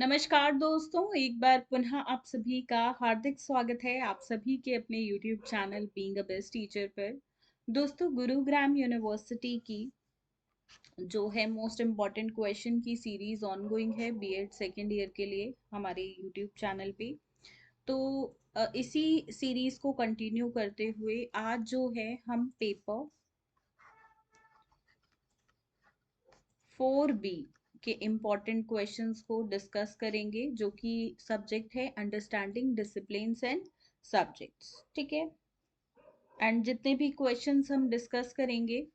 नमस्कार दोस्तों, एक बार पुनः आप सभी का हार्दिक स्वागत है आप सभी के अपने YouTube channel being a best teacher पर। दोस्तों, गुरुग्राम यूनिवर्सिटी की जो है मोस्ट इम्पॉर्टेंट क्वेश्चन की सीरीज ऑनगोइंग है बीएड सेकेंड ईयर के लिए हमारे YouTube चैनल पे। तो इसी सीरीज को कंटिन्यू करते हुए आज जो है हम पेपर 4B के इम्पॉर्टेंट क्वेश्चंस को डिस्कस करेंगे जो कि सब्जेक्ट है अंडरस्टैंडिंग डिसिप्लिन्स एंड सब्जेक्ट्स। ठीक है। एंड जितने भी क्वेश्चंस हम डिस्कस करेंगे,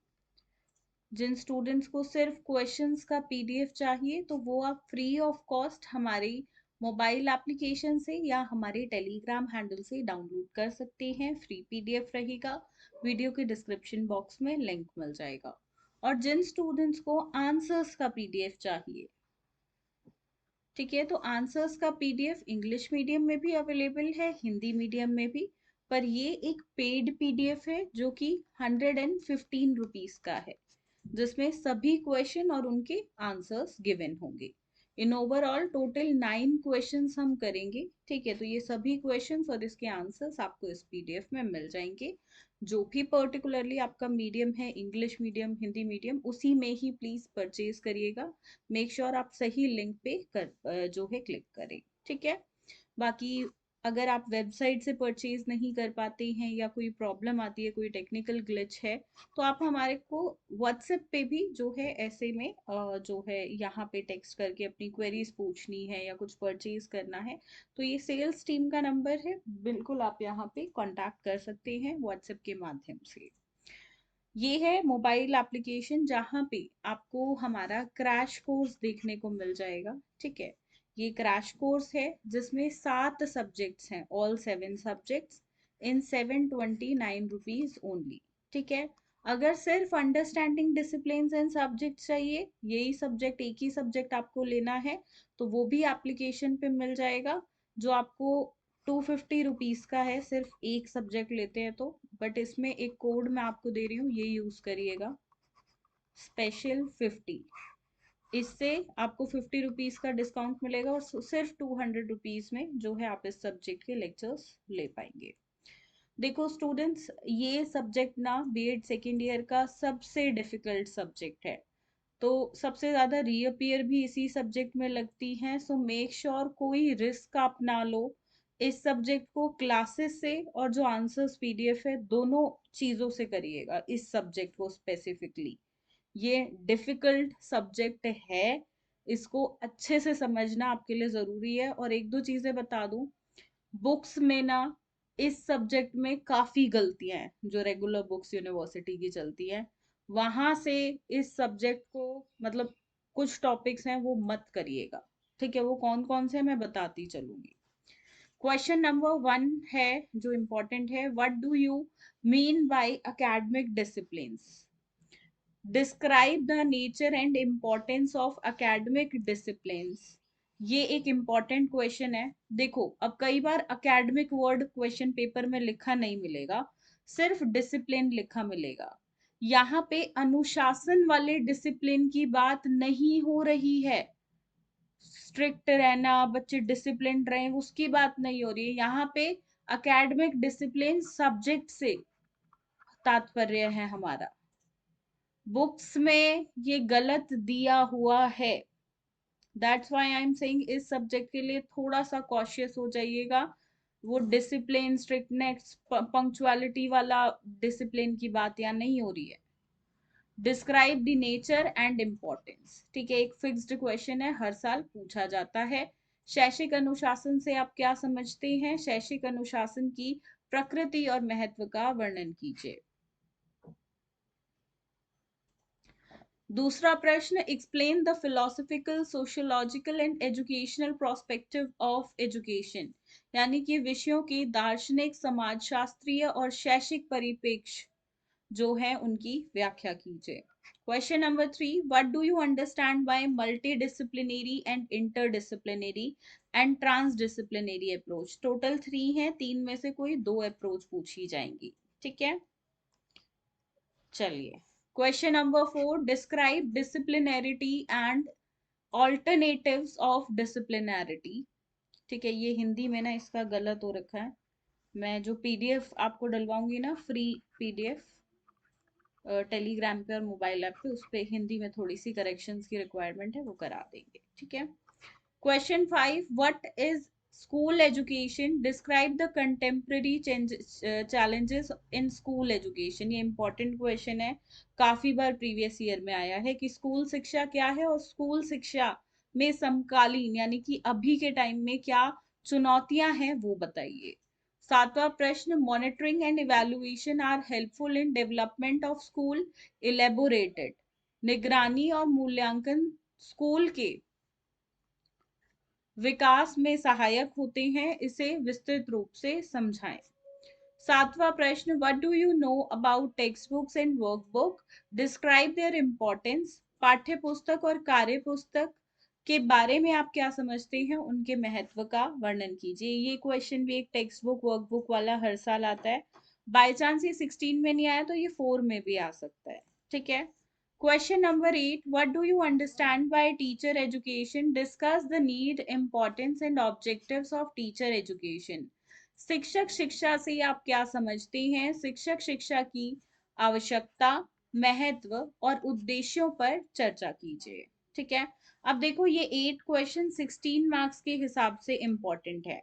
जिन स्टूडेंट्स को सिर्फ क्वेश्चंस का पीडीएफ चाहिए तो वो आप फ्री ऑफ कॉस्ट हमारी मोबाइल एप्लीकेशन से या हमारे टेलीग्राम हैंडल से डाउनलोड कर सकते हैं। फ्री पीडीएफ रहेगा, वीडियो के डिस्क्रिप्शन बॉक्स में लिंक मिल जाएगा। और जिन स्टूडेंट्स को आंसर्स का पीडीएफ चाहिए, ठीक है, तो आंसर्स का पीडीएफ इंग्लिश मीडियम में भी अवेलेबल है, हिंदी मीडियम में भी। पर ये एक पेड पीडीएफ है जो कि 115 रुपीज का है, जिसमें सभी क्वेश्चन और उनके आंसर्स गिवन होंगे। इन ओवरऑल टोटल 9 क्वेश्चंस हम करेंगे। ठीक है, तो ये सभी क्वेश्चंस और इसके आंसर्स आपको इस पीडीएफ में मिल जाएंगे। जो भी पर्टिकुलरली आपका मीडियम है, इंग्लिश मीडियम, हिंदी मीडियम, उसी में ही प्लीज परचेज करिएगा। मेक श्योर आप सही लिंक पे जो है क्लिक करें। ठीक है। बाकी अगर आप वेबसाइट से परचेज नहीं कर पाते हैं या कोई प्रॉब्लम आती है, कोई टेक्निकल ग्लिच है, तो आप हमारे को व्हाट्सएप पे भी जो है ऐसे में जो है यहाँ पे टेक्स्ट करके अपनी क्वेरीज पूछनी है या कुछ परचेज करना है, तो ये सेल्स टीम का नंबर है, बिल्कुल आप यहाँ पे कांटेक्ट कर सकते हैं व्हाट्सएप के माध्यम से। ये है मोबाइल एप्लीकेशन जहाँ पे आपको हमारा क्रैश कोर्स देखने को मिल जाएगा। ठीक है। ये क्रैश कोर्स है जिसमें 7 सब्जेक्ट्स हैं, all 7 subjects in 729 rupees only. ठीक है। अगर सिर्फ अंडरस्टैंडिंग डिसिप्लिन्स एंड सब्जेक्ट चाहिए, यही सब्जेक्ट, एक ही सब्जेक्ट आपको लेना है, तो वो भी एप्लीकेशन पे मिल जाएगा, जो आपको 250 रुपीज का है, सिर्फ एक सब्जेक्ट लेते हैं तो। बट इसमें एक कोड मैं आपको दे रही हूँ, ये यूज करिएगा, स्पेशल 50। इससे आपको 50 रुपीज का डिस्काउंट मिलेगा और सिर्फ 200 रुपीज में जो है आप इस सब्जेक्ट के लेक्चर्स ले पाएंगे। देखो स्टूडेंट्स, ये सब्जेक्ट ना बीएड सेकेंड ईयर का सबसे डिफिकल्ट सब्जेक्ट है। तो सबसे ज्यादा रीअपियर भी इसी सब्जेक्ट में लगती हैं। सो मेक श्योर कोई रिस्क आप ना लो। इस सब्जेक्ट को क्लासेस से और जो आंसर्स पीडीएफ है, दोनों चीजों से करिएगा। इस सब्जेक्ट को स्पेसिफिकली, ये डिफिकल्ट सब्जेक्ट है, इसको अच्छे से समझना आपके लिए जरूरी है। और एक दो चीजें बता दूं, बुक्स में ना इस सब्जेक्ट में काफी गलतियां हैं, जो रेगुलर बुक्स यूनिवर्सिटी की चलती हैं, वहां से इस सब्जेक्ट को, मतलब कुछ टॉपिक्स हैं वो मत करिएगा। ठीक है, वो कौन कौन से मैं बताती चलूंगी। क्वेश्चन नंबर 1 है जो इम्पोर्टेंट है, what do you mean by academic disciplines? Describe the nature and importance of academic disciplines. ये एक इम्पॉर्टेंट क्वेश्चन है। देखो, अब कई बार एकेडमिक वर्ड क्वेश्चन पेपर में लिखा नहीं मिलेगा, सिर्फ डिसिप्लिन लिखा मिलेगा। यहाँ पे अनुशासन वाले डिसिप्लिन की बात नहीं हो रही है। स्ट्रिक्ट रहना, बच्चे डिसिप्लिन रहे, उसकी बात नहीं हो रही है यहाँ पे। एकेडमिक डिसिप्लिन सब्जेक्ट से तात्पर्य है हमारा। बुक्स में ये गलत दिया हुआ है। That's why I am saying इस सब्जेक्ट के लिए थोड़ा सा कॉशियस हो जाइएगा। वो डिसिप्लिन, स्ट्रिक्टनेस, पंक्चुअलिटी वाला डिसिप्लिन की बात यहाँ नहीं हो रही है। Describe the nature and importance, ठीक है, एक फिक्स्ड क्वेश्चन है, हर साल पूछा जाता है। शैक्षिक अनुशासन से आप क्या समझते हैं? शैक्षिक अनुशासन की प्रकृति और महत्व का वर्णन कीजिए। दूसरा प्रश्न, explain the philosophical, sociological and educational prospective of education, यानी कि विषयों की दार्शनिक, समाजशास्त्रीय और शैक्षिक परिप्रेक्ष्य जो है उनकी व्याख्या कीजिए। Question number 3, what do you understand by multi disciplinary and interdisciplinary and transdisciplinary approach? Total 3 है, 3 में से कोई 2 अप्रोच पूछी जाएंगी। ठीक है, चलिए। Question number 4, describe disciplinarity and alternatives of disciplinarity. ठीक है, ये हिंदी में ना इसका गलत हो रखा है। मैं जो पीडीएफ आपको डलवाऊंगी ना, फ्री पीडीएफ टेलीग्राम पे और मोबाइल ऐप पे, उस पे हिंदी में थोड़ी सी करेक्शंस की रिक्वायरमेंट है, वो करा देंगे। ठीक है। Question 5. What is school education? Describe the contemporary challenges in school education. ये important question है, काफी बार previous year में आया है कि स्कूल शिक्षा क्या है और स्कूल शिक्षा में समकालीन यानी कि अभी के टाइम में क्या चुनौतियां हैं वो बताइए। सातवां प्रश्न, monitoring and evaluation are helpful in development of school, elaborated. निगरानी और मूल्यांकन स्कूल के विकास में सहायक होते हैं, इसे विस्तृत रूप से समझाएं। सातवां प्रश्न, what do you know about text books and workbook, describe their importance. पाठ्य पुस्तक और कार्य पुस्तक के बारे में आप क्या समझते हैं, उनके महत्व का वर्णन कीजिए। ये क्वेश्चन भी एक टेक्स्ट बुक वर्कबुक वाला हर साल आता है। बाय चांस ये 16 में नहीं आया तो ये 4 में भी आ सकता है। ठीक है। Question number 8. What do you understand by teacher education? Discuss the need, importance and objectives of teacher education. शिक्षक शिक्षा से आप क्या समझते हैं? शिक्षक शिक्षा की आवश्यकता, महत्व और उद्देश्यों पर चर्चा कीजिए। ठीक है। अब देखो ये 8 क्वेश्चन 16 मार्क्स के हिसाब से इंपॉर्टेंट है,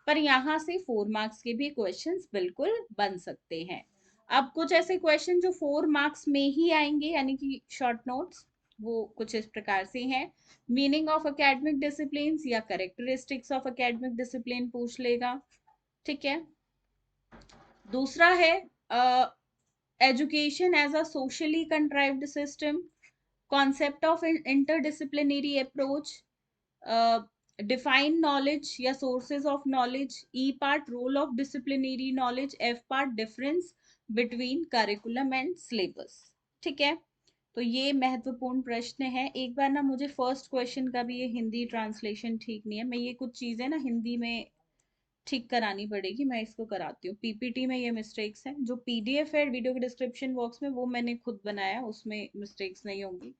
पर यहाँ से 4 मार्क्स के भी क्वेश्चंस बिल्कुल बन सकते हैं। अब कुछ ऐसे क्वेश्चन जो 4 मार्क्स में ही आएंगे यानी कि शॉर्ट नोट्स, वो कुछ इस प्रकार से हैं। मीनिंग ऑफ एकेडमिक डिसिप्लिन या कैरेक्टरिस्टिक्स ऑफ एकेडमिक डिसिप्लिन पूछ लेगा। ठीक है। दूसरा है education as a socially contrived system, concept of interdisciplinary approach, define knowledge या sources of knowledge. E part role of disciplinary knowledge. F part difference between curriculum and syllabus. ठीक है। तो ये महत्वपूर्ण प्रश्न है। एक बार ना मुझे फर्स्ट क्वेश्चन का भी ये हिंदी ट्रांसलेशन ठीक नहीं है, मैं ये कुछ चीजें ना हिंदी में ठीक करानी पड़ेगी, मैं इसको कराती हूँ। पीपीटी में ये मिस्टेक्स हैं, जो पीडीएफ है वीडियो के डिस्क्रिप्शन बॉक्स में वो मैंने खुद बनाया, उसमें मिस्टेक्स नहीं होंगी।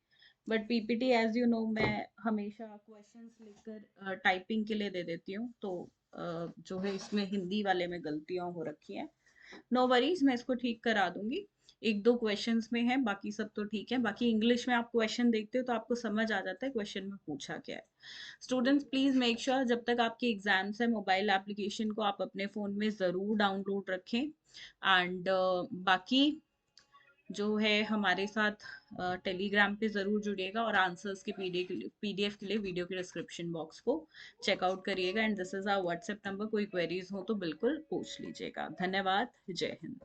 But PPT as you know मैं हमेशा क्वेश्चंस लिखकर टाइपिंग के लिए दे देती हूँ, तो जो है इसमें हिंदी वाले में गलतियां हो रखी हैं। नो वरीज, मैं इसको ठीक करा दूंगी। एक दो क्वेश्चंस में है, बाकी सब तो ठीक है। बाकी इंग्लिश में आप क्वेश्चन देखते हो तो आपको समझ आ जाता है क्वेश्चन में पूछा क्या है। स्टूडेंट्स प्लीज मेक श्योर जब तक आपके एग्जाम्स है मोबाइल एप्लीकेशन को आप अपने फ़ोन में ज़रूर डाउनलोड रखें। एंड बाकी जो है हमारे साथ टेलीग्राम पे ज़रूर जुड़िएगा और आंसर्स के पीडीएफ के लिए वीडियो के डिस्क्रिप्शन बॉक्स को चेकआउट करिएगा। And this is our WhatsApp number, कोई क्वेरीज हो तो बिल्कुल पूछ लीजिएगा। धन्यवाद। जय हिंद।